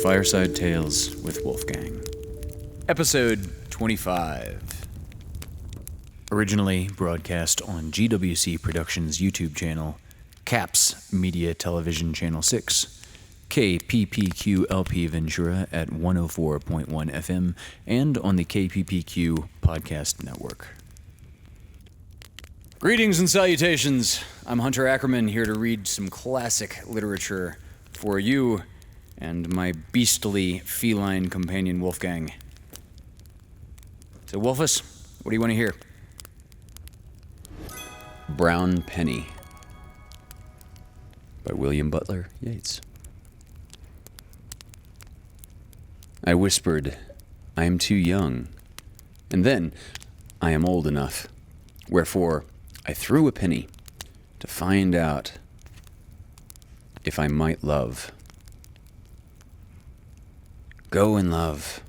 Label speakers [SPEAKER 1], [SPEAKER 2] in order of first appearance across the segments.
[SPEAKER 1] Fireside Tailes with Wolfgang. Episode 25. Originally broadcast on GWC Productions YouTube channel, CAPS Media Television Channel 6, KPPQ-LP Ventura at 104.1 FM, and on the KPPQ Podcast Network. Greetings and salutations. I'm Hunter Ackerman, here to read some classic literature for you and my beastly feline companion Wolfgang. So Wolfus, what do you want to hear? Brown Penny by William Butler Yeats. I whispered, I am too young, and then I am old enough, wherefore I threw a penny to find out if I might love. Go and love,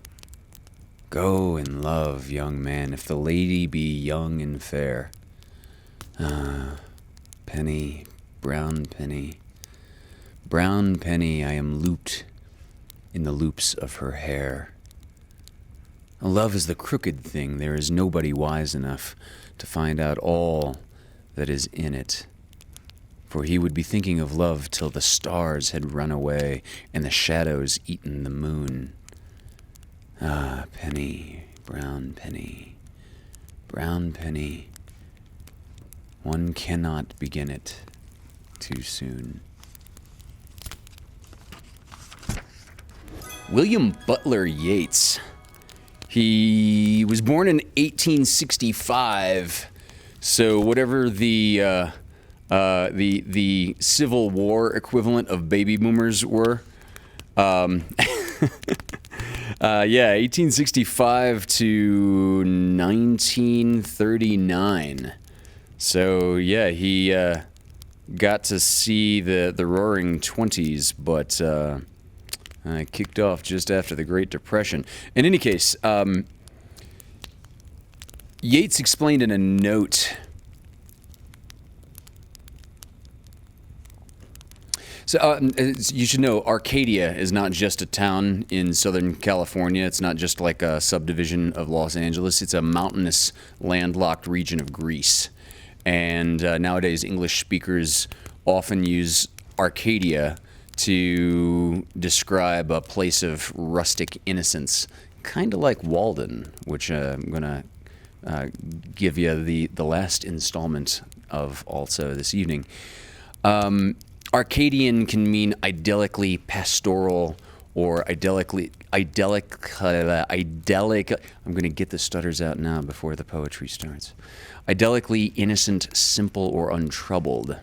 [SPEAKER 1] young man, if the lady be young and fair. Penny, brown penny, I am looped in the loops of her hair. Love is the crooked thing, there is nobody wise enough to find out all that is in it. For he would be thinking of love till the stars had run away and the shadows eaten the moon. Penny, brown penny, one cannot begin it too soon. William Butler Yeats. He was born in 1865, so whatever the Civil War equivalent of baby boomers were. 1865 to 1939. So yeah, he got to see the Roaring Twenties, but kicked off just after the Great Depression. In any case, Yeats explained in a note. So you should know, Arcadia is not just a town in Southern California. It's not just like a subdivision of Los Angeles. It's a mountainous, landlocked region of Greece. And nowadays, English speakers often use Arcadia to describe a place of rustic innocence, kind of like Walden, which I'm going to give you the last installment of also this evening. Arcadian can mean idyllically pastoral or idyllic. I'm going to get the stutters out now before the poetry starts. Idyllically innocent, simple, or untroubled.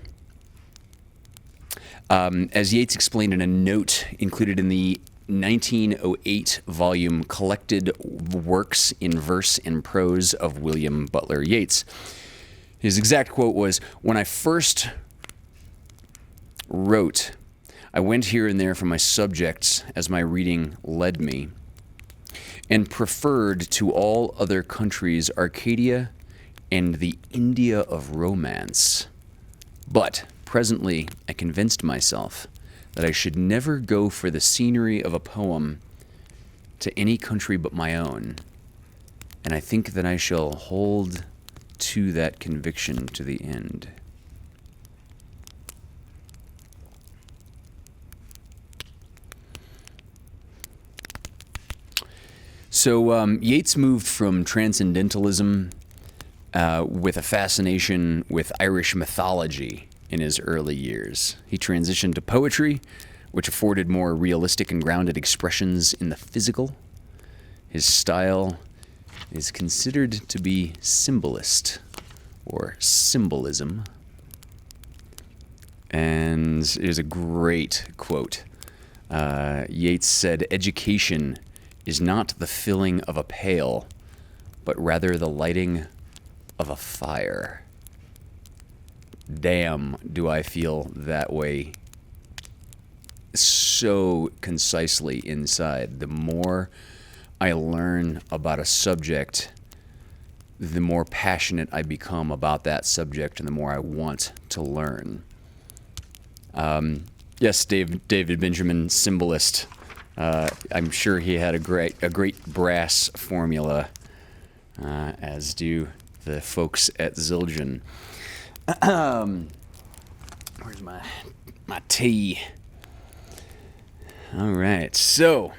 [SPEAKER 1] As Yeats explained in a note included in the 1908 volume Collected Works in Verse and Prose of William Butler Yeats. His exact quote was, "When I first wrote, I went here and there for my subjects as my reading led me, and preferred to all other countries Arcadia and the India of romance. But presently I convinced myself that I should never go for the scenery of a poem to any country but my own, and I think that I shall hold to that conviction to the end." So Yeats moved from transcendentalism with a fascination with Irish mythology in his early years. He transitioned to poetry, which afforded more realistic and grounded expressions in the physical. His style is considered to be symbolist, or symbolism. And here's a great quote. Yeats said, "Education is not the filling of a pail, but rather the lighting of a fire." Damn, do I feel that way so concisely inside. The more I learn about a subject, the more passionate I become about that subject and the more I want to learn. Yes, David Benjamin, symbolist. I'm sure he had a great brass formula, as do the folks at Zildjian. Where's my tea? All right, so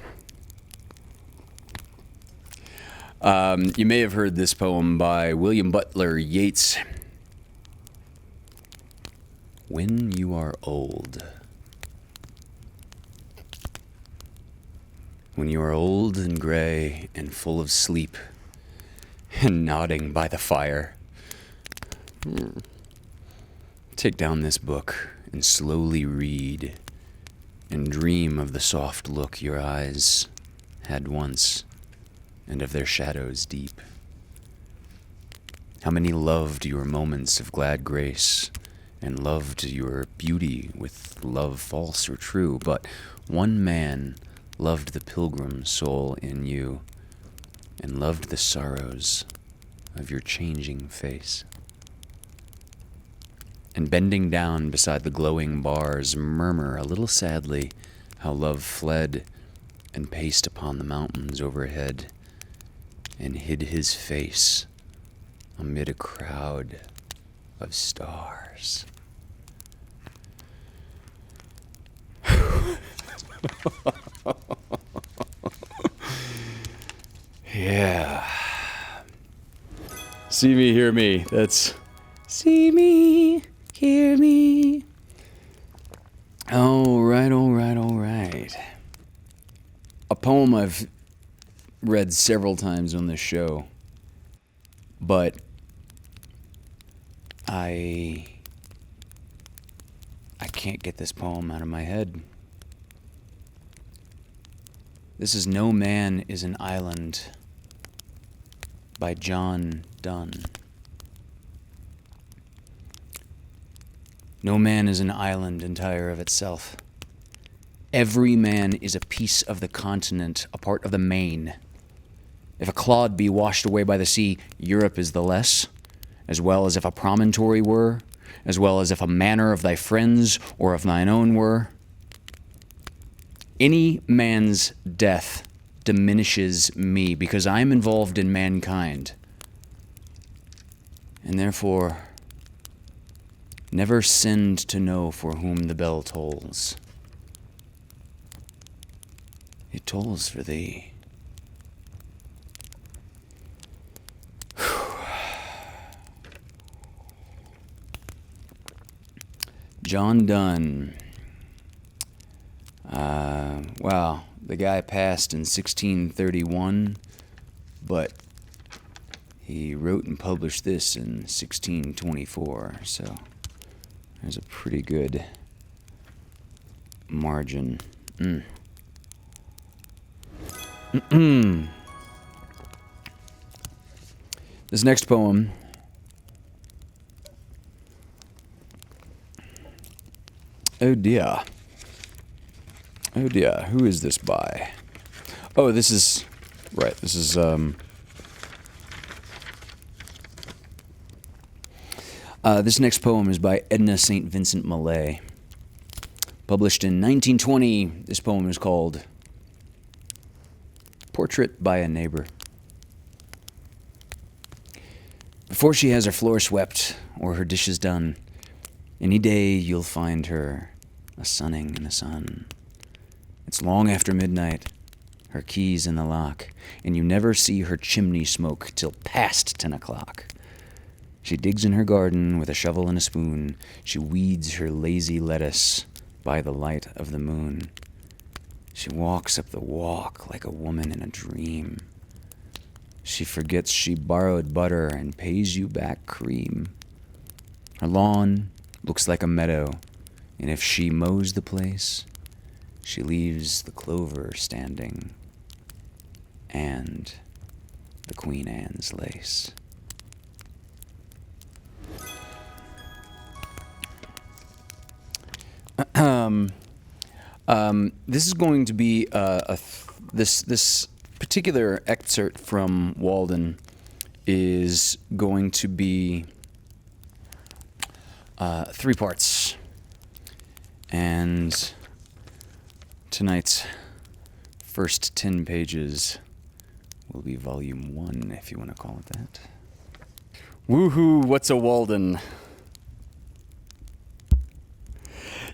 [SPEAKER 1] you may have heard this poem by William Butler Yeats. When you are old. When you are old and gray and full of sleep and nodding by the fire, take down this book and slowly read and dream of the soft look your eyes had once and of their shadows deep. How many loved your moments of glad grace and loved your beauty with love false or true, but one man loved the pilgrim soul in you and loved the sorrows of your changing face. And bending down beside the glowing bars, murmur a little sadly how love fled and paced upon the mountains overhead and hid his face amid a crowd of stars. Yeah. See me, hear me. That's see me, hear me. All right. A poem I've read several times on this show, but I can't get this poem out of my head. This is No Man is an Island by Donne. No man is an island entire of itself. Every man is a piece of the continent, a part of the main. If a clod be washed away by the sea, Europe is the less, as well as if a promontory were, as well as if a manor of thy friends or of thine own were. Any man's death diminishes me because I am involved in mankind, and therefore never sinned to know for whom the bell tolls. It tolls for thee. John Donne. Wow, the guy passed in 1631, but he wrote and published this in 1624, so there's a pretty good margin. This next poem oh dear, who is this by? Oh, this is this next poem is by Edna St. Vincent Millay. Published in 1920, this poem is called Portrait by a Neighbor. Before she has her floor swept or her dishes done, any day you'll find her a sunning in the sun. It's long after midnight, her keys in the lock, and you never see her chimney smoke till past 10 o'clock. She digs in her garden with a shovel and a spoon. She weeds her lazy lettuce by the light of the moon. She walks up the walk like a woman in a dream. She forgets she borrowed butter and pays you back cream. Her lawn looks like a meadow, and if she mows the place, she leaves the clover standing and the Queen Anne's lace. This is going to be this particular excerpt from Walden is going to be 3 parts, and tonight's first 10 pages will be volume 1, if you want to call it that. Woohoo, what's a Walden?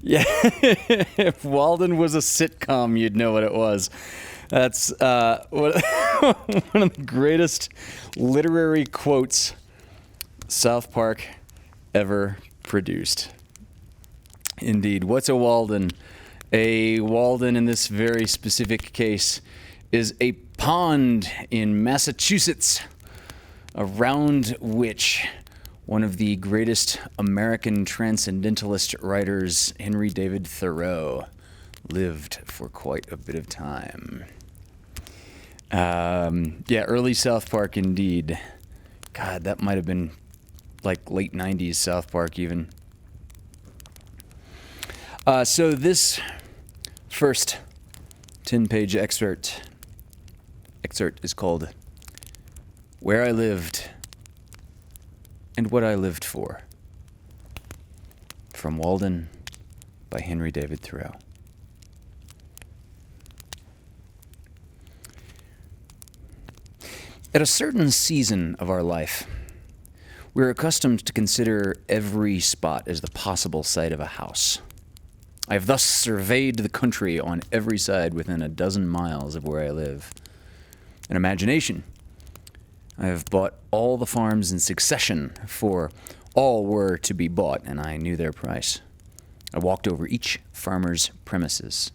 [SPEAKER 1] Yeah, if Walden was a sitcom, you'd know what it was. That's one of the greatest literary quotes South Park ever produced. Indeed. What's a Walden? A Walden, in this very specific case, is a pond in Massachusetts around which one of the greatest American transcendentalist writers, Henry David Thoreau, lived for quite a bit of time. Early South Park indeed. God, that might have been like late 90s South Park even. So this first 10-page excerpt is called Where I Lived and What I Lived For, from Walden by Henry David Thoreau. At a certain season of our life, we are accustomed to consider every spot as the possible site of a house. I have thus surveyed the country on every side within a dozen miles of where I live. In imagination, I have bought all the farms in succession, for all were to be bought, and I knew their price. I walked over each farmer's premises,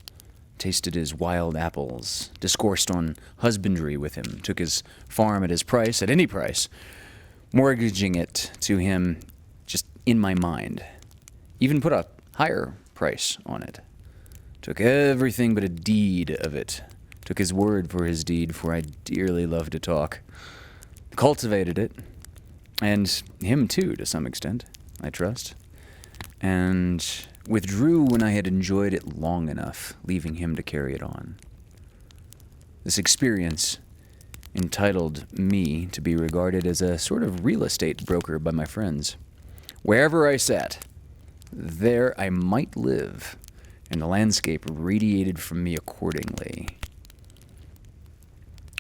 [SPEAKER 1] tasted his wild apples, discoursed on husbandry with him, took his farm at his price, at any price, mortgaging it to him just in my mind. Even put a higher price on it. Took everything but a deed of it. Took his word for his deed, for I dearly love to talk. Cultivated it, and him too, to some extent, I trust, and withdrew when I had enjoyed it long enough, leaving him to carry it on. This experience entitled me to be regarded as a sort of real estate broker by my friends. Wherever I sat, there I might live, and the landscape radiated from me accordingly.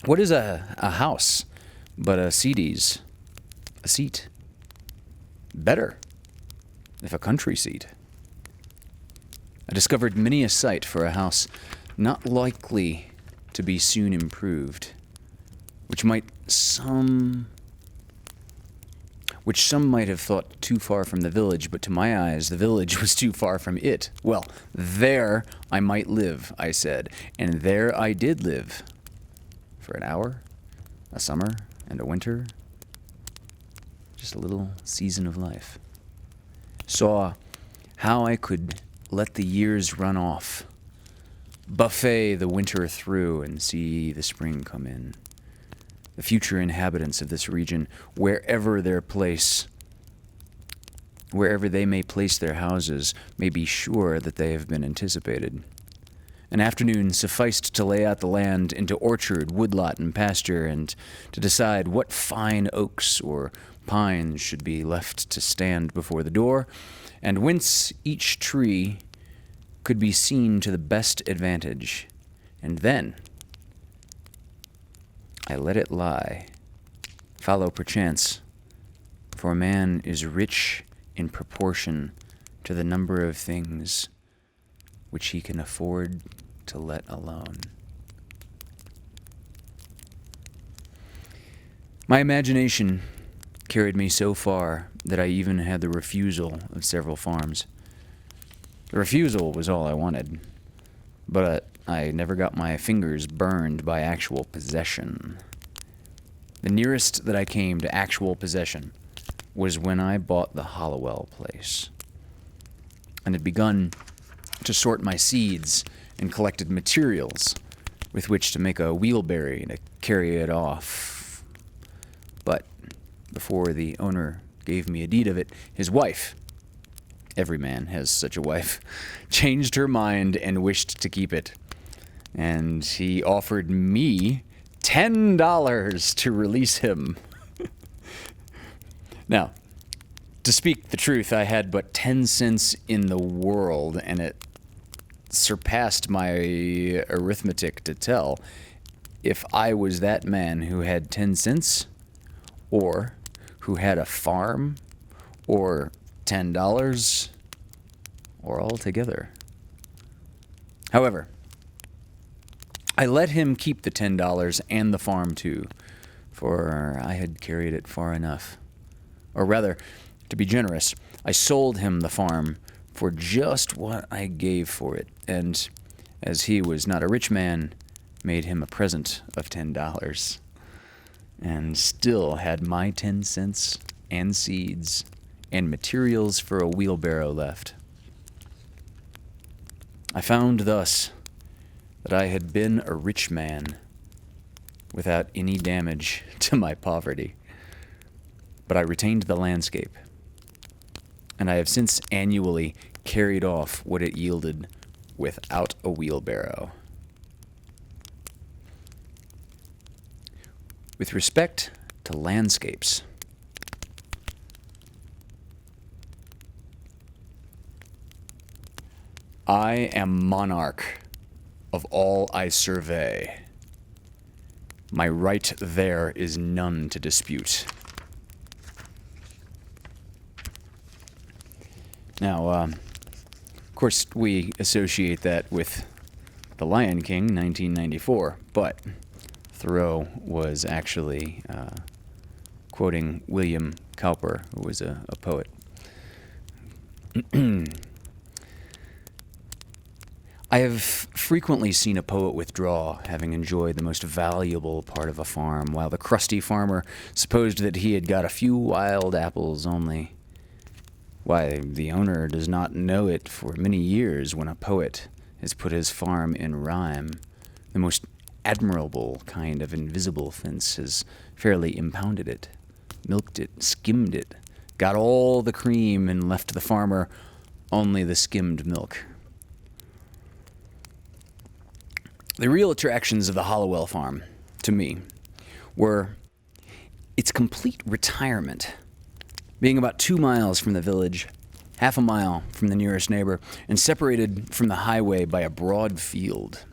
[SPEAKER 1] What is a house but a seat? Better, if a country seat. I discovered many a site for a house not likely to be soon improved, which some might have thought too far from the village, but to my eyes, the village was too far from it. Well, there I might live, I said, and there I did live. For an hour, a summer, and a winter. Just a little season of life. Saw how I could let the years run off, buffet the winter through, and see the spring come in. The future inhabitants of this region, wherever they may place their houses, may be sure that they have been anticipated. An afternoon sufficed to lay out the land into orchard, woodlot, and pasture, and to decide what fine oaks or pines should be left to stand before the door, and whence each tree could be seen to the best advantage. And then I let it lie, follow perchance, for man is rich in proportion to the number of things which he can afford to let alone. My imagination carried me so far that I even had the refusal of several farms. The refusal was all I wanted, but I never got my fingers burned by actual possession. The nearest that I came to actual possession was when I bought the Hollowell place, and had begun to sort my seeds and collected materials with which to make a wheelbarrow to carry it off. But before the owner gave me a deed of it, his wife, every man has such a wife, changed her mind and wished to keep it. And he offered me $10 to release him. Now, to speak the truth, I had but 10 cents in the world, and it surpassed my arithmetic to tell if I was that man who had 10 cents, or who had a farm, or $10, or all together. However, I let him keep the $10 and the farm too, for I had carried it far enough. Or rather, to be generous, I sold him the farm for just what I gave for it, and as he was not a rich man, made him a present of $10, and still had my 10 cents and seeds and materials for a wheelbarrow left. I found thus that I had been a rich man without any damage to my poverty, but I retained the landscape, and I have since annually carried off what it yielded without a wheelbarrow. With respect to landscapes, I am monarch of all I survey. My right there is none to dispute. Now, of course, we associate that with The Lion King, 1994, but Thoreau was actually quoting William Cowper, who was a poet. I have frequently seen a poet withdraw, having enjoyed the most valuable part of a farm, while the crusty farmer supposed that he had got a few wild apples only. Why, the owner does not know it for many years when a poet has put his farm in rhyme. The most admirable kind of invisible fence has fairly impounded it, milked it, skimmed it, got all the cream, and left the farmer only the skimmed milk. The real attractions of the Hollowell farm, to me, were its complete retirement, being about 2 miles from the village, half a mile from the nearest neighbor, and separated from the highway by a broad field.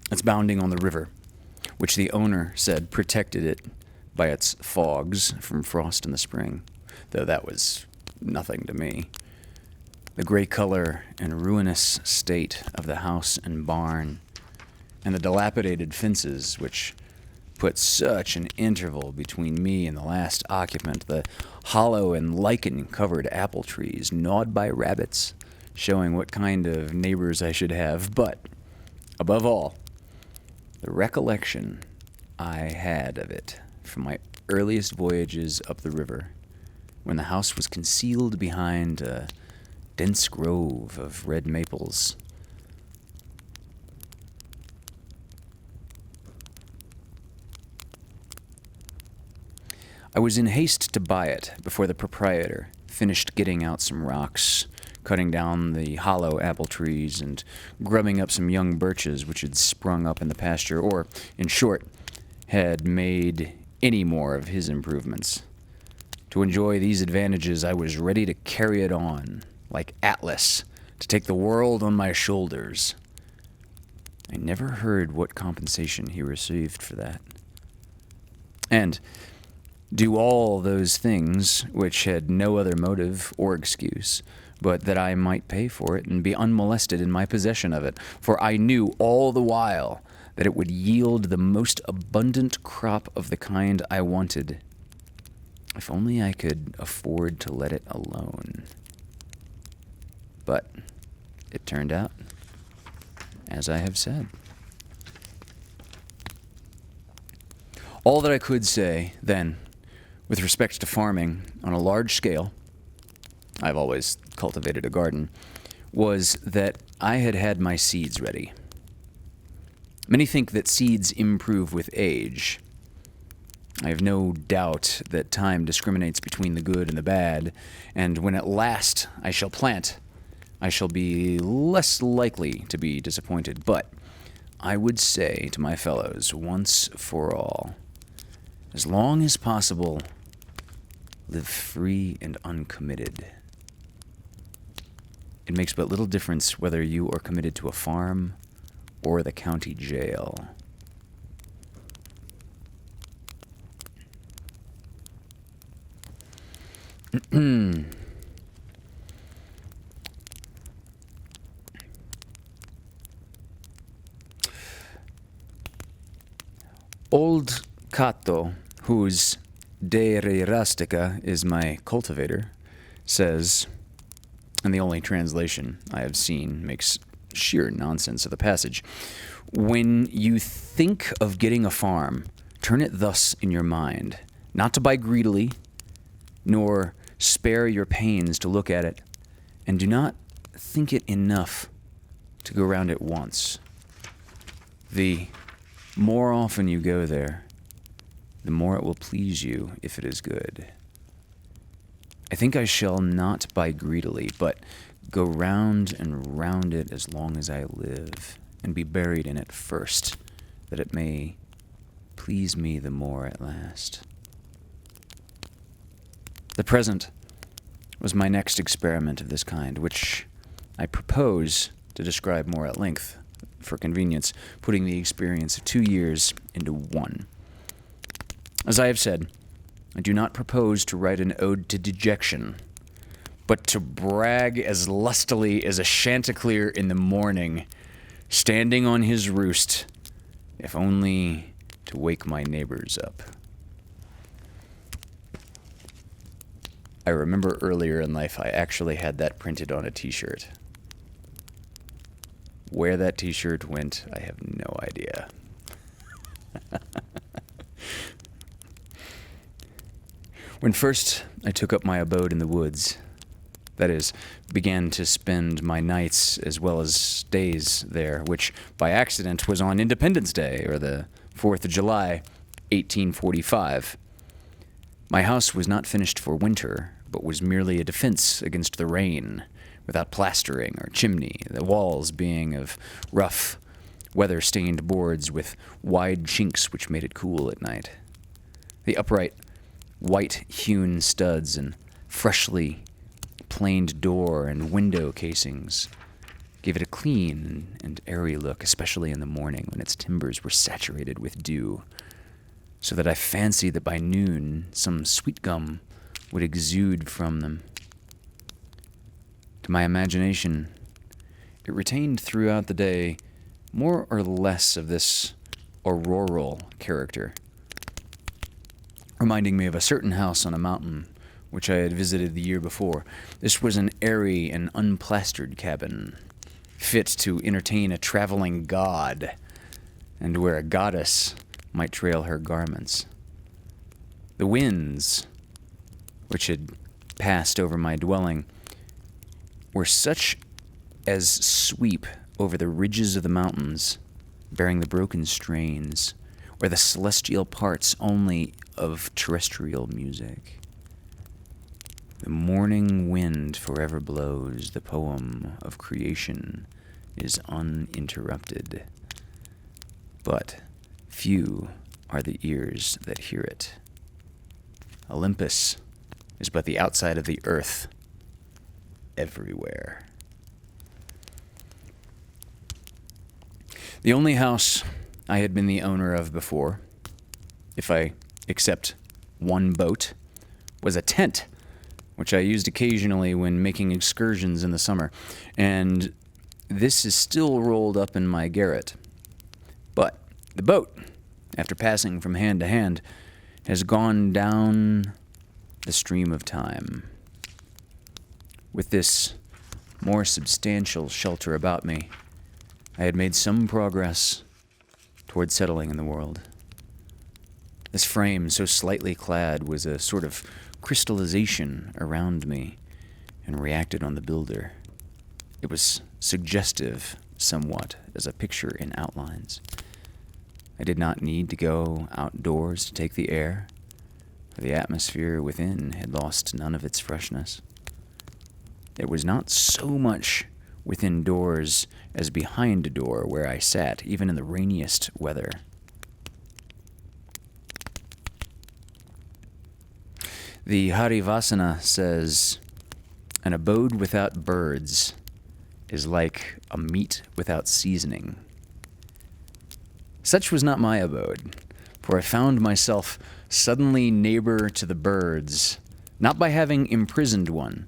[SPEAKER 1] It's bounding on the river, which the owner said protected it by its fogs from frost in the spring, though that was nothing to me. The gray color and ruinous state of the house and barn, and the dilapidated fences, which put such an interval between me and the last occupant, the hollow and lichen-covered apple trees gnawed by rabbits, showing what kind of neighbors I should have, but, above all, the recollection I had of it from my earliest voyages up the river, when the house was concealed behind a dense grove of red maples. I was in haste to buy it before the proprietor finished getting out some rocks, cutting down the hollow apple trees, and grubbing up some young birches which had sprung up in the pasture, or, in short, had made any more of his improvements. To enjoy these advantages, I was ready to carry it on, like Atlas, to take the world on my shoulders. I never heard what compensation he received for that. And do all those things which had no other motive or excuse, but that I might pay for it and be unmolested in my possession of it, for I knew all the while that it would yield the most abundant crop of the kind I wanted, if only I could afford to let it alone. But it turned out as I have said. All that I could say, then, with respect to farming on a large scale, I've always cultivated a garden, was that I had had my seeds ready. Many think that seeds improve with age. I have no doubt that time discriminates between the good and the bad, and when at last I shall plant, I shall be less likely to be disappointed. But I would say to my fellows, once for all, as long as possible, live free and uncommitted. It makes but little difference whether you are committed to a farm or the county jail. Old Cato, whose De Re Rustica is my cultivator, says, and the only translation I have seen makes sheer nonsense of the passage, when you think of getting a farm, turn it thus in your mind, not to buy greedily, nor spare your pains to look at it, and do not think it enough to go round it once. The more often you go there, the more it will please you if it is good. I think I shall not buy greedily, but go round and round it as long as I live, and be buried in it first, that it may please me the more at last. The present was my next experiment of this kind, which I propose to describe more at length, for convenience, putting the experience of 2 years into one. As I have said, I do not propose to write an ode to dejection, but to brag as lustily as a chanticleer in the morning, standing on his roost, if only to wake my neighbors up. I remember earlier in life I actually had that printed on a t-shirt. Where that t-shirt went, I have no idea. When first I took up my abode in the woods, that is, began to spend my nights as well as days there, which by accident was on Independence Day, or the 4th of July, 1845. My house was not finished for winter, but was merely a defense against the rain, without plastering or chimney, the walls being of rough, weather-stained boards with wide chinks which made it cool at night. The upright, white-hewn studs and freshly planed door and window casings gave it a clean and airy look, especially in the morning when its timbers were saturated with dew, so that I fancied that by noon some sweet gum would exude from them. To my imagination, it retained throughout the day more or less of this auroral character, reminding me of a certain house on a mountain which I had visited the year before. This was an airy and unplastered cabin, fit to entertain a traveling god, and where a goddess might trail her garments. The winds, which had passed over my dwelling, were such as sweep over the ridges of the mountains, bearing the broken strains, or the celestial parts only of terrestrial music. The morning wind forever blows, the poem of creation is uninterrupted, but few are the ears that hear it. Olympus is but the outside of the earth, everywhere. The only house I had been the owner of before, if I except one boat, was a tent, which I used occasionally when making excursions in the summer, and this is still rolled up in my garret. But the boat, after passing from hand to hand, has gone down the stream of time. With this more substantial shelter about me, I had made some progress toward settling in the world. This frame, so slightly clad, was a sort of crystallization around me and reacted on the builder. It was suggestive, somewhat, as a picture in outlines. I did not need to go outdoors to take the air, for the atmosphere within had lost none of its freshness. It was not so much within doors as behind a door where I sat, even in the rainiest weather. The Harivasana says, "An abode without birds is like a meat without seasoning. Such was not my abode, for I found myself suddenly neighbor to the birds, not by having imprisoned one,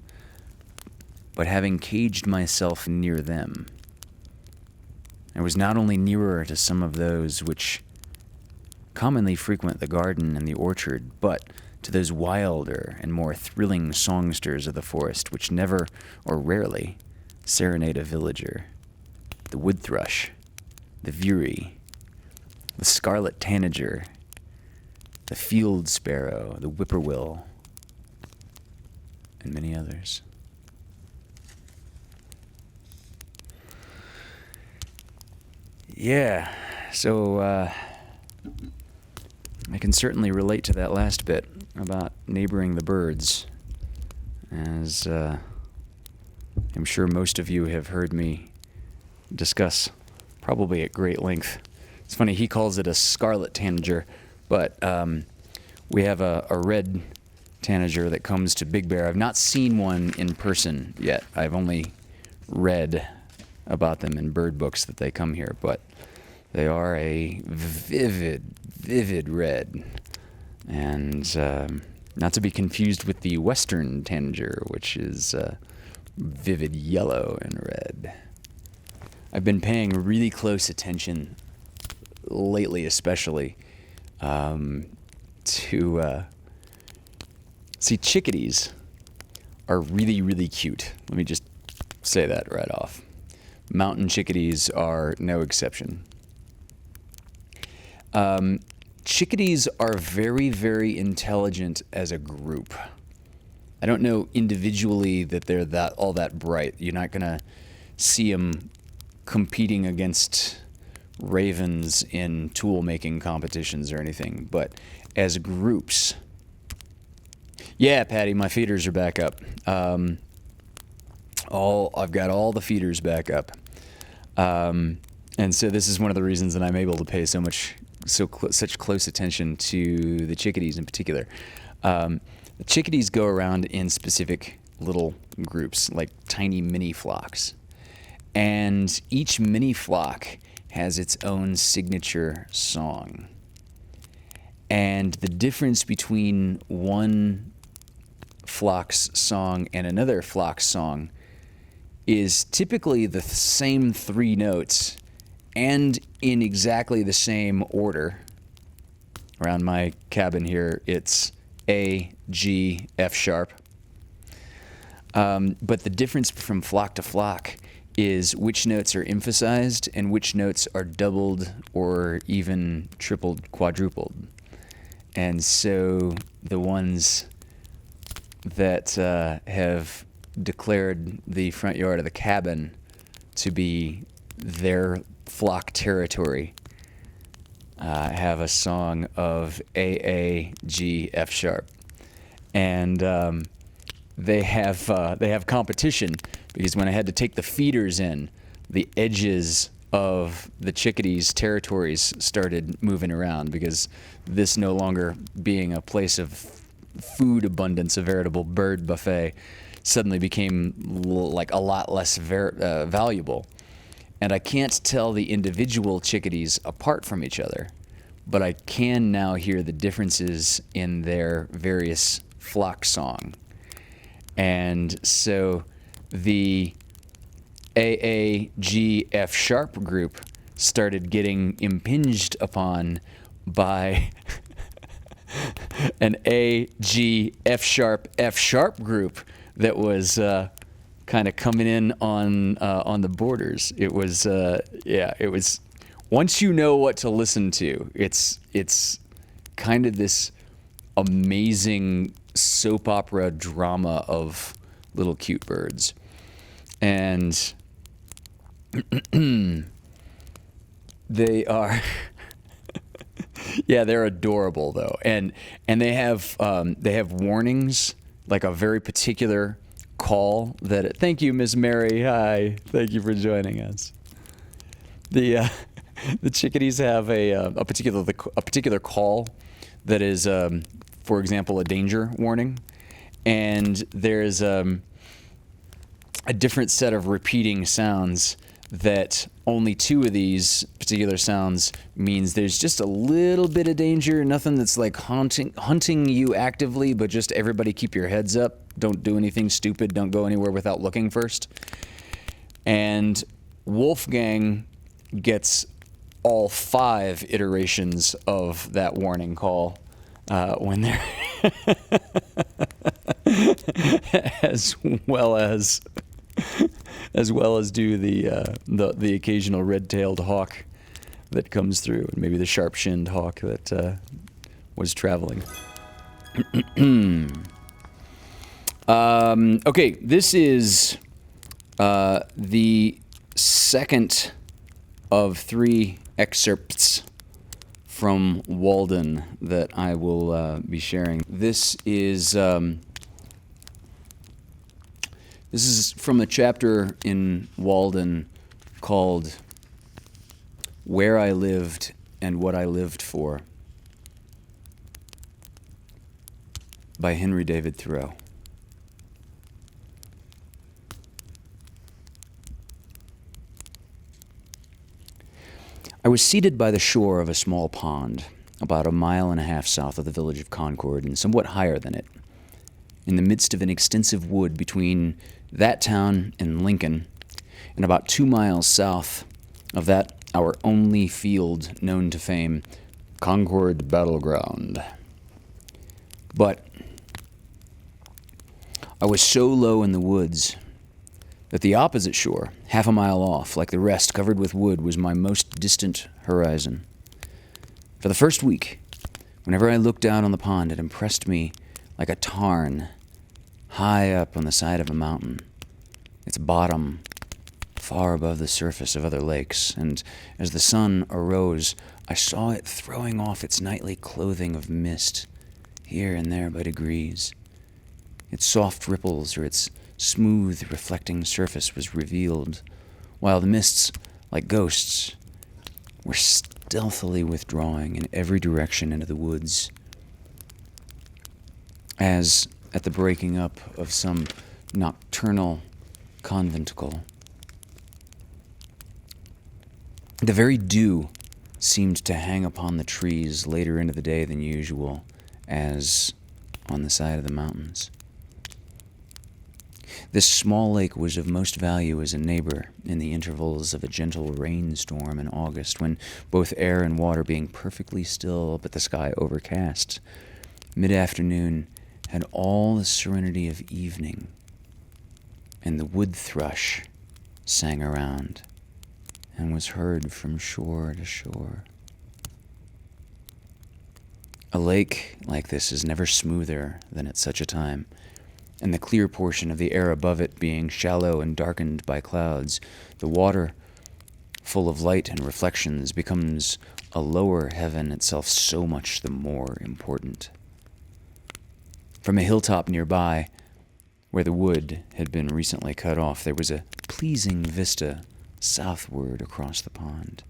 [SPEAKER 1] but having caged myself near them. I was not only nearer to some of those which commonly frequent the garden and the orchard, but to those wilder and more thrilling songsters of the forest which never, or rarely, serenade a villager. The wood thrush, the veery, the scarlet tanager, the field sparrow, the whippoorwill, and many others. Yeah, so I can certainly relate to that last bit about neighboring the birds, as I'm sure most of you have heard me discuss probably at great length. It's funny, he calls it a scarlet tanager, but we have a red tanager that comes to Big Bear. I've not seen one in person yet. I've only read about them in bird books that they come here, but they are a vivid red, and not to be confused with the western tanager, which is vivid yellow and red. I've been paying really close attention lately, especially to see, chickadees are really cute. Let me just say that right off. Mountain chickadees are no exception. Chickadees are very intelligent as a group. I don't know individually that they're all that bright. You're not gonna see them competing against ravens in tool making competitions or anything, but as groups. Yeah, Patty, my feeders are back up. I've got all the feeders back up. And so this is one of the reasons that I'm able to pay such close attention to the chickadees in particular. The chickadees go around in specific little groups, like tiny mini flocks. And each mini flock has its own signature song. And the difference between one flock's song and another flock's song is typically the same three notes and in exactly the same order. Around my cabin here, it's A, G, F sharp. But the difference from flock to flock is which notes are emphasized and which notes are doubled or even tripled, quadrupled. And so the ones that have declared the front yard of the cabin to be their flock territory have a song of A, A, G, F sharp. And they have competition, because when I had to take the feeders in, the edges of the chickadees' territories started moving around, because this no longer being a place of food abundance, a veritable bird buffet, suddenly became like a lot less valuable. And I can't tell the individual chickadees apart from each other, but I can now hear the differences in their various flock song. And so the AAGF sharp group started getting impinged upon by an AGF sharp F sharp group that was kind of coming in on the borders. It was it was, once you know what to listen to, it's kind of this amazing soap opera drama of little cute birds. And they are they're adorable though. And they have warnings, like a very particular call that thank you, Miss Mary. Hi. Thank you for joining us. The chickadees have a particular call that is for example, a danger warning. And there's a different set of repeating sounds, that only two of these particular sounds means there's just a little bit of danger, nothing that's like hunting you actively, but just everybody keep your heads up. Don't do anything stupid. Don't go anywhere without looking first. And Wolfgang gets all 5 iterations of that warning call when they're as well as do the occasional red-tailed hawk that comes through, and maybe the sharp-shinned hawk that was traveling. Okay, this is the second of 3 excerpts from Walden that I will be sharing. This is from a chapter in Walden called "Where I Lived and What I Lived For" by Henry David Thoreau. I was seated by the shore of a small pond, about 1.5 miles south of the village of Concord and somewhat higher than it, in the midst of an extensive wood between that town and Lincoln, and about 2 miles south of that our only field known to fame, Concord Battleground. But I was so low in the woods that the opposite shore, 1/2 mile off, like the rest covered with wood, was my most distant horizon. For the first week, whenever I looked out on the pond, it impressed me like a tarn high up on the side of a mountain, its bottom far above the surface of other lakes, and as the sun arose, I saw it throwing off its nightly clothing of mist, here and there by degrees. Its soft ripples or its smooth, reflecting surface was revealed, while the mists, like ghosts, were stealthily withdrawing in every direction into the woods, as at the breaking up of some nocturnal conventicle. The very dew seemed to hang upon the trees later into the day than usual, as on the side of the mountains. This small lake was of most value as a neighbor in the intervals of a gentle rainstorm in August, when both air and water being perfectly still but the sky overcast, mid-afternoon had all the serenity of evening, and the wood thrush sang around and was heard from shore to shore. A lake like this is never smoother than at such a time, and the clear portion of the air above it being shallow and darkened by clouds, the water, full of light and reflections, becomes a lower heaven itself so much the more important. From a hilltop nearby, where the wood had been recently cut off, there was a pleasing vista southward across the pond,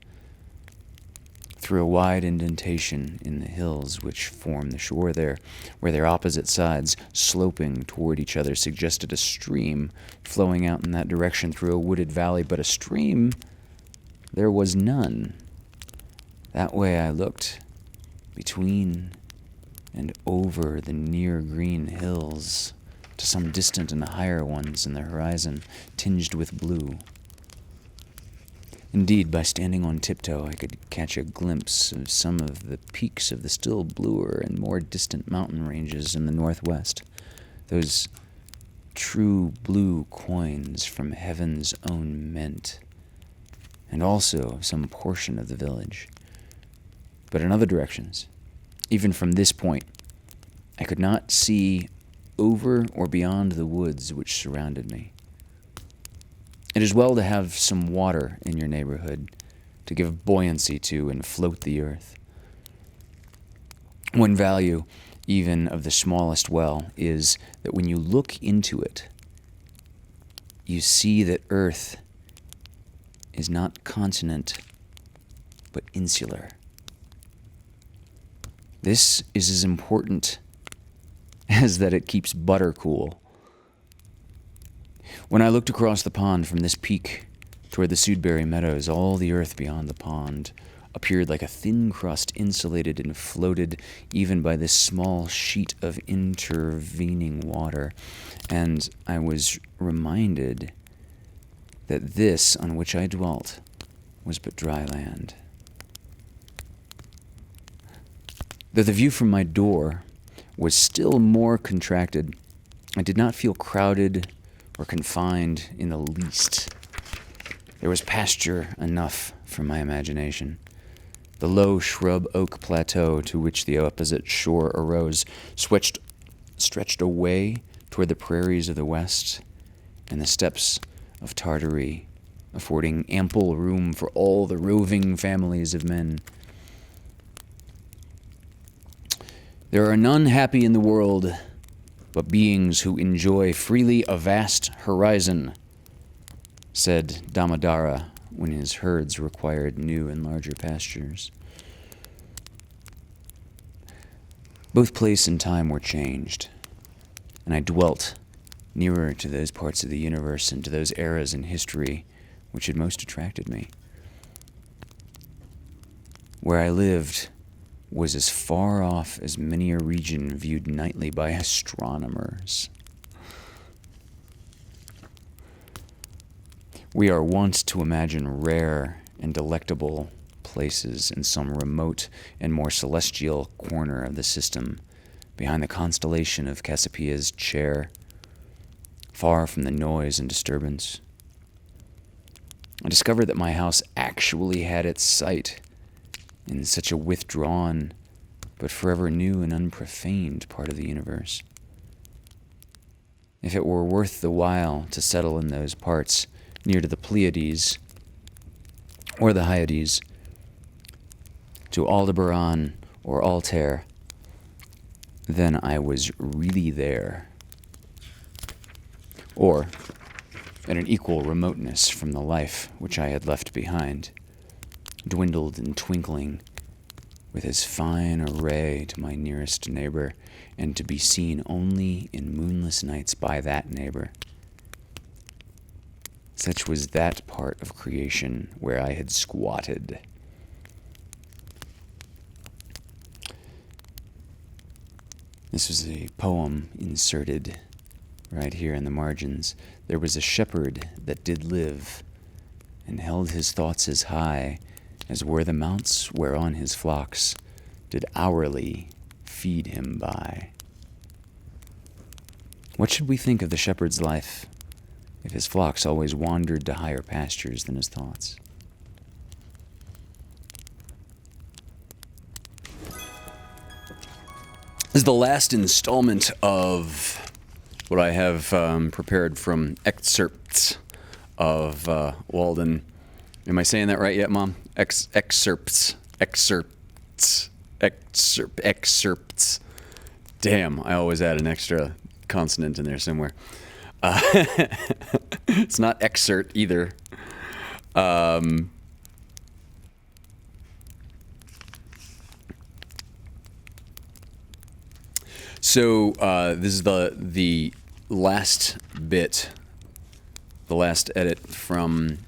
[SPEAKER 1] through a wide indentation in the hills which form the shore there, where their opposite sides, sloping toward each other, suggested a stream flowing out in that direction through a wooded valley, but a stream there was none. That way I looked, between and over the near green hills, to some distant and higher ones in the horizon, tinged with blue. Indeed, by standing on tiptoe, I could catch a glimpse of some of the peaks of the still bluer and more distant mountain ranges in the northwest, those true blue coins from heaven's own mint, and also of some portion of the village. But in other directions, even from this point, I could not see over or beyond the woods which surrounded me. It is well to have some water in your neighborhood to give buoyancy to and float the earth. One value, even of the smallest well, is that when you look into it, you see that earth is not continent, but insular. This is as important as that it keeps butter cool. When I looked across the pond from this peak toward the Sudbury Meadows, all the earth beyond the pond appeared like a thin crust, insulated and floated even by this small sheet of intervening water. And I was reminded that this on which I dwelt was but dry land. Though the view from my door was still more contracted, I did not feel crowded or confined in the least. There was pasture enough for my imagination. The low shrub oak plateau to which the opposite shore arose stretched away toward the prairies of the west and the steppes of Tartary, affording ample room for all the roving families of men. There are none happy in the world but beings who enjoy freely a vast horizon, said Damodara when his herds required new and larger pastures. Both place and time were changed, and I dwelt nearer to those parts of the universe and to those eras in history which had most attracted me. Where I lived was as far off as many a region viewed nightly by astronomers. We are wont to imagine rare and delectable places in some remote and more celestial corner of the system, behind the constellation of Cassiopeia's chair, far from the noise and disturbance. I discovered that my house actually had its site in such a withdrawn but forever new and unprofaned part of the universe. If it were worth the while to settle in those parts near to the Pleiades or the Hyades, to Aldebaran or Altair, then I was really there. Or at an equal remoteness from the life which I had left behind, dwindled and twinkling with as fine a ray to my nearest neighbor, and to be seen only in moonless nights by that neighbor. Such was that part of creation where I had squatted. This was a poem inserted right here in the margins. There was a shepherd that did live, and held his thoughts as high as were the mounts whereon his flocks did hourly feed him by. What should we think of the shepherd's life if his flocks always wandered to higher pastures than his thoughts? This is the last installment of what I have prepared from excerpts of Walden. Am I saying that right yet, Mom? Excerpts. Damn, I always add an extra consonant in there somewhere. It's not excerpt either. So this is the last bit, the last edit from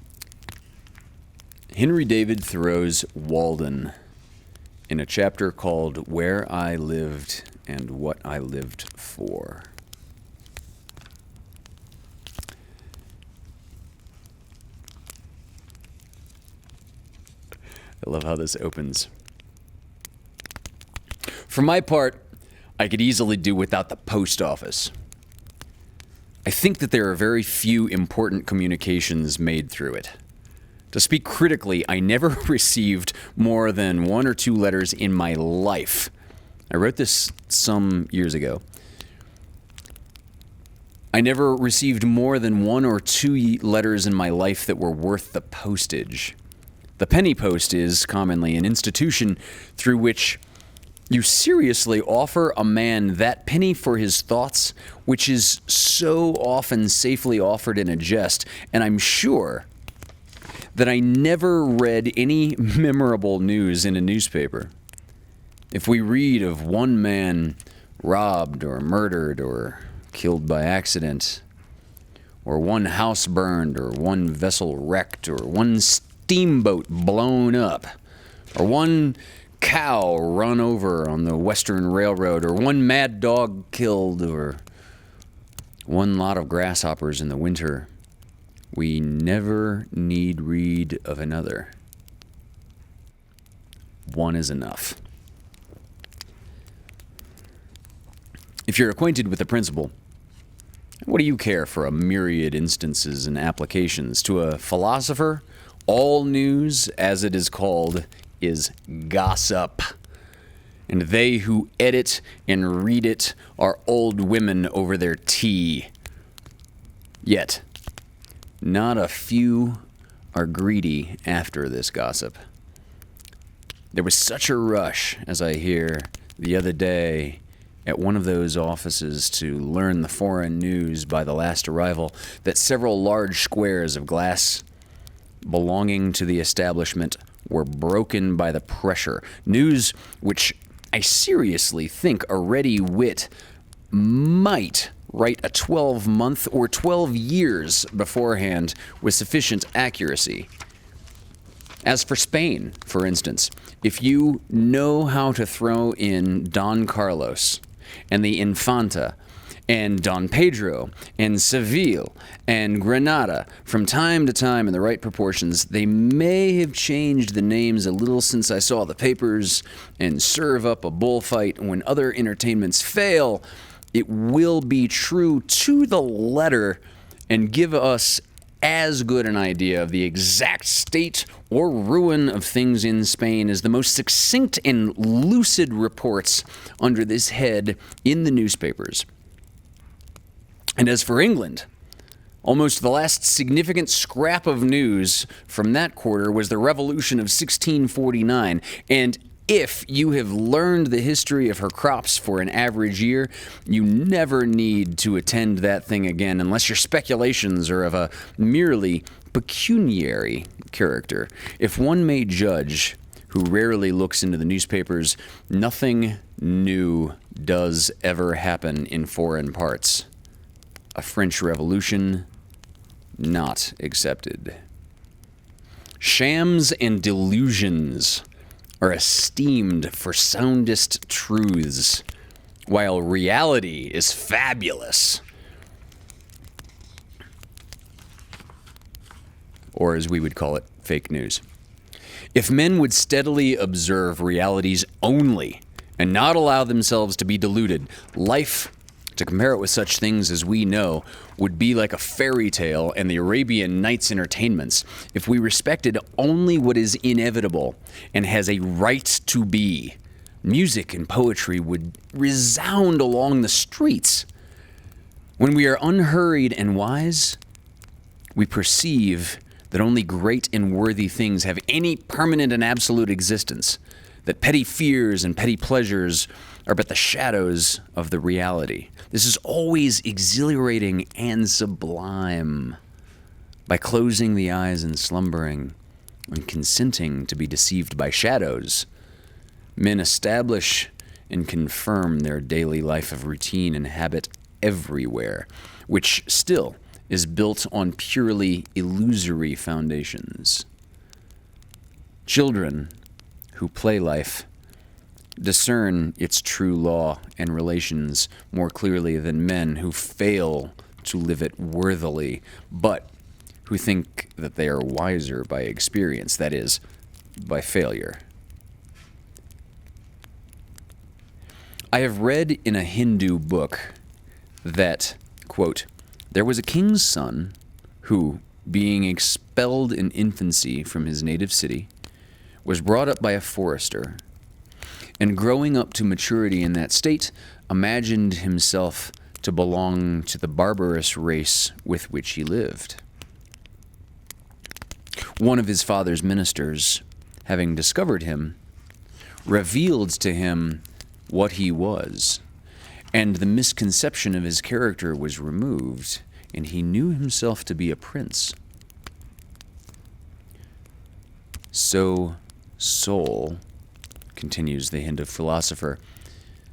[SPEAKER 1] Henry David Thoreau's Walden, in a chapter called Where I Lived and What I Lived For. I love how this opens. For my part, I could easily do without the post office. I think that there are very few important communications made through it. To speak critically, I never received more than 1 or 2 letters in my life. I wrote this some years ago. I never received more than 1 or 2 letters in my life that were worth the postage. The penny post is commonly an institution through which you seriously offer a man that penny for his thoughts, which is so often safely offered in a jest, and I'm sure that I never read any memorable news in a newspaper. If we read of one man robbed or murdered or killed by accident, or one house burned, or one vessel wrecked, or one steamboat blown up, or one cow run over on the Western Railroad, or one mad dog killed, or one lot of grasshoppers in the winter, we never need read of another. One is enough. If you're acquainted with the principle, what do you care for a myriad instances and applications? To a philosopher, all news, as it is called, is gossip. And they who edit and read it are old women over their tea. Yet, not a few are greedy after this gossip. There was such a rush, as I hear, the other day at one of those offices to learn the foreign news by the last arrival, that several large squares of glass belonging to the establishment were broken by the pressure. News which I seriously think a ready wit might write a 12-month or 12 years beforehand with sufficient accuracy. As for Spain, for instance, if you know how to throw in Don Carlos and the Infanta and Don Pedro and Seville and Granada from time to time in the right proportions, they may have changed the names a little since I saw the papers, and serve up a bullfight when other entertainments fail, it will be true to the letter and give us as good an idea of the exact state or ruin of things in Spain as the most succinct and lucid reports under this head in the newspapers. And as for England, almost the last significant scrap of news from that quarter was the Revolution of 1649, and if you have learned the history of her crops for an average year, you never need to attend that thing again unless your speculations are of a merely pecuniary character. If one may judge, who rarely looks into the newspapers, nothing new does ever happen in foreign parts. A French Revolution not accepted. Shams and delusions are esteemed for soundest truths, while reality is fabulous. Or as we would call it, fake news. If men would steadily observe realities only and not allow themselves to be deluded, life, to compare it with such things as we know, would be like a fairy tale and the Arabian Nights entertainments if we respected only what is inevitable and has a right to be. Music and poetry would resound along the streets. When we are unhurried and wise, we perceive that only great and worthy things have any permanent and absolute existence, that petty fears and petty pleasures are but the shadows of the reality. This is always exhilarating and sublime. By closing the eyes and slumbering, and consenting to be deceived by shadows, men establish and confirm their daily life of routine and habit everywhere, which still is built on purely illusory foundations. Children who play life discern its true law and relations more clearly than men who fail to live it worthily, but who think that they are wiser by experience, that is, by failure. I have read in a Hindu book that, quote, there was a king's son who, being expelled in infancy from his native city, was brought up by a forester, and growing up to maturity in that state, imagined himself to belong to the barbarous race with which he lived. One of his father's ministers, having discovered him, revealed to him what he was, and the misconception of his character was removed, and he knew himself to be a prince. So soul, continues the Hindu philosopher,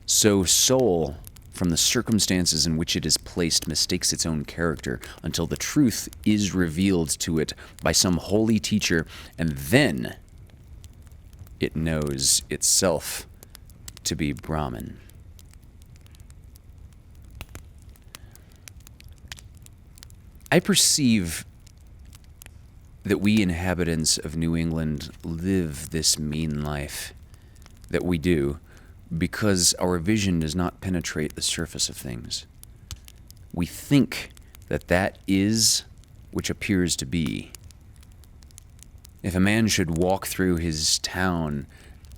[SPEAKER 1] so soul from the circumstances in which it is placed mistakes its own character until the truth is revealed to it by some holy teacher, and then it knows itself to be Brahman. I perceive that we inhabitants of New England live this mean life that we do because our vision does not penetrate the surface of things. We think that that is which appears to be. If a man should walk through his town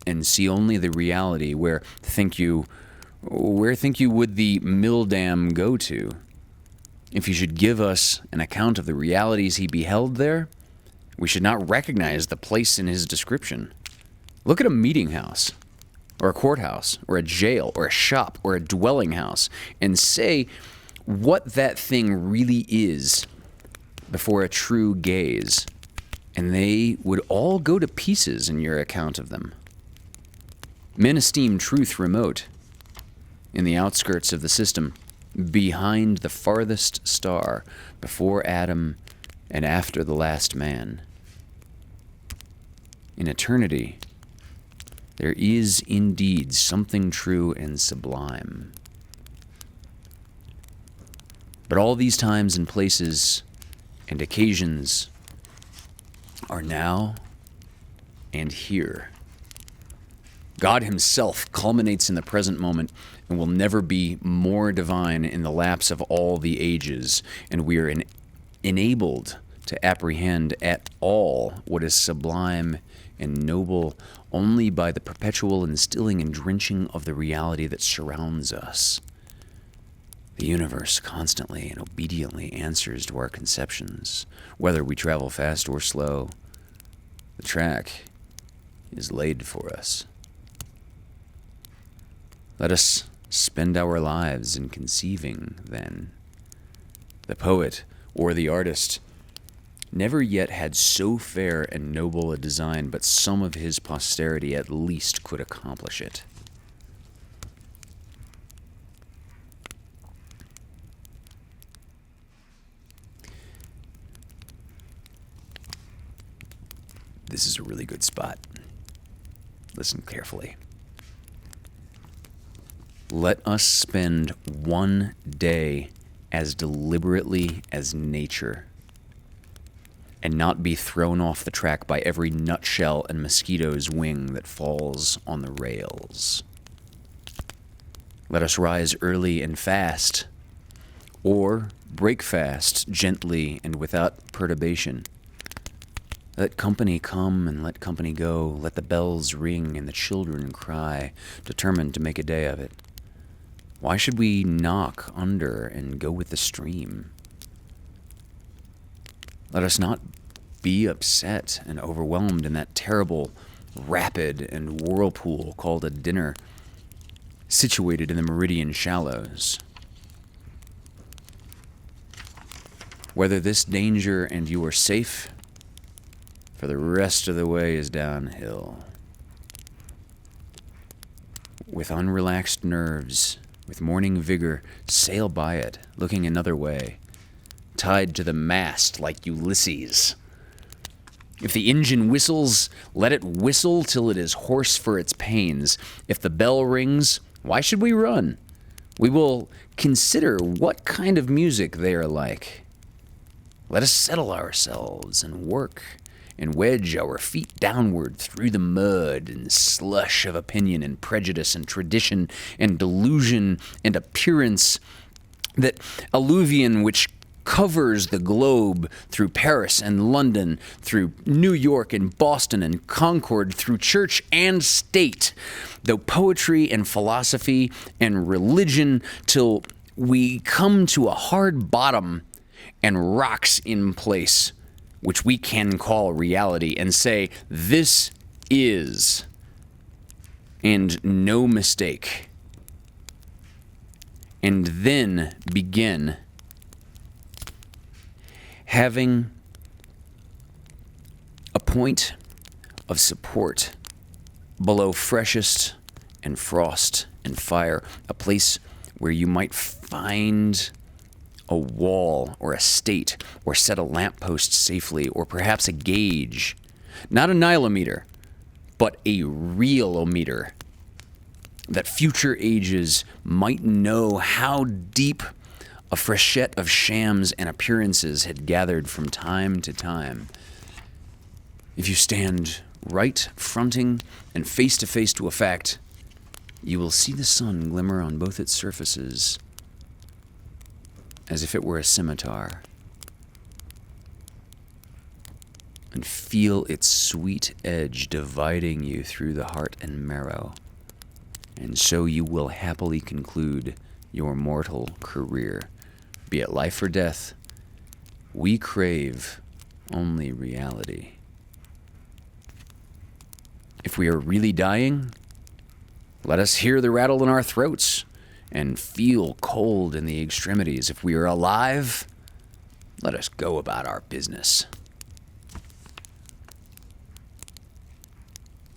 [SPEAKER 1] and see only the reality, where think you would the mill dam go to? If he should give us an account of the realities he beheld there, we should not recognize the place in his description. Look at a meeting house, or a courthouse, or a jail, or a shop, or a dwelling house, and say what that thing really is before a true gaze, and they would all go to pieces in your account of them. Men esteem truth remote, in the outskirts of the system, behind the farthest star, before Adam and after the last man. In eternity, there is indeed something true and sublime. But all these times and places and occasions are now and here. God himself culminates in the present moment and will never be more divine in the lapse of all the ages, and we are enabled to apprehend at all what is sublime and noble only by the perpetual instilling and drenching of the reality that surrounds us. The universe constantly and obediently answers to our conceptions, whether we travel fast or slow. The track is laid for us. Let us spend our lives in conceiving, then. The poet or the artist never yet had so fair and noble a design, but some of his posterity at least could accomplish it. This is a really good spot. Listen carefully. Let us spend one day as deliberately as nature, and not be thrown off the track by every nutshell and mosquito's wing that falls on the rails. Let us rise early and fast, or break fast gently and without perturbation. Let company come and let company go. Let the bells ring and the children cry, determined to make a day of it. Why should we knock under and go with the stream? Let us not be upset and overwhelmed in that terrible rapid and whirlpool called a dinner, situated in the meridian shallows. Whether this danger and you are safe, for the rest of the way is downhill. With unrelaxed nerves, with morning vigor, sail by it, looking another way, tied to the mast like Ulysses. If the engine whistles, let it whistle till it is hoarse for its pains. If the bell rings, why should we run? We will consider what kind of music they are like. Let us settle ourselves and work, and wedge our feet downward through the mud and slush of opinion and prejudice and tradition and delusion and appearance, that alluvion which covers the globe, through Paris and London, through New York and Boston and Concord, through church and state, though poetry and philosophy and religion, till we come to a hard bottom and rocks in place, which we can call reality, and say, this is, and no mistake. And then begin having a point of support below freshest and frost and fire, a place where you might find a wall or a state or set a lamppost safely, or perhaps a gauge, not a nilometer, but a realometer, that future ages might know how deep a freshet of shams and appearances had gathered from time to time. If you stand right, fronting, and face to face to a fact, you will see the sun glimmer on both its surfaces, as if it were a scimitar, and feel its sweet edge dividing you through the heart and marrow. And so you will happily conclude your mortal career. Be it life or death, we crave only reality. If we are really dying, let us hear the rattle in our throats and feel cold in the extremities. If we are alive, let us go about our business.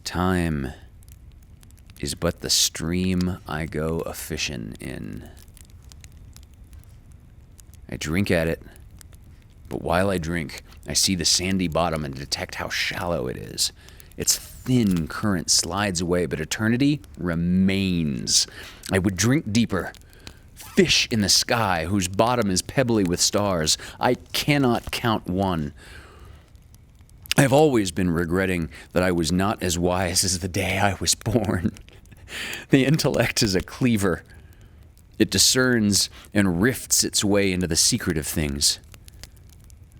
[SPEAKER 1] Time is but the stream I go a-fishing in. I drink at it, but while I drink, I see the sandy bottom and detect how shallow it is. Its thin current slides away, but eternity remains. I would drink deeper. Fish in the sky, whose bottom is pebbly with stars. I cannot count one. I have always been regretting that I was not as wise as the day I was born. The intellect is a cleaver. It discerns and rifts its way into the secret of things.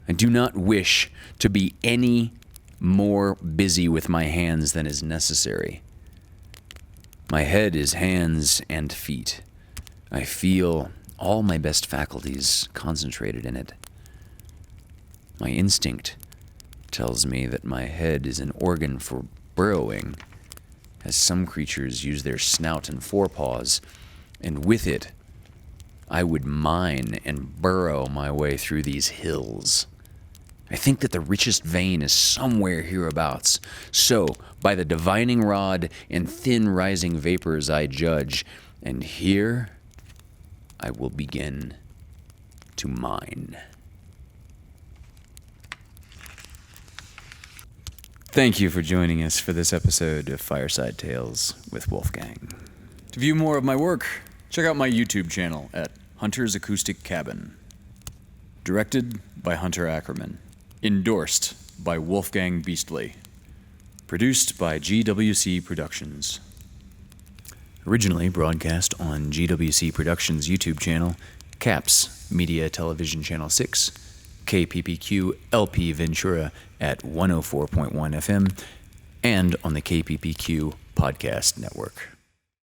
[SPEAKER 1] I do not wish to be any more busy with my hands than is necessary. My head is hands and feet. I feel all my best faculties concentrated in it. My instinct tells me that my head is an organ for burrowing, as some creatures use their snout and forepaws, and with it, I would mine and burrow my way through these hills. I think that the richest vein is somewhere hereabouts. So, by the divining rod and thin rising vapors I judge, and here I will begin to mine. Thank you for joining us for this episode of Fireside Tales with Wolfgang. To view more of my work, check out my YouTube channel at Hunter's Acoustic Cabin. Directed by Hunter Ackerman. Endorsed by Wolfgang Beastly. Produced by GWC Productions. Originally broadcast on GWC Productions YouTube channel, CAPS Media Television Channel 6, KPPQ LP Ventura at 104.1 FM, and on the KPPQ Podcast Network.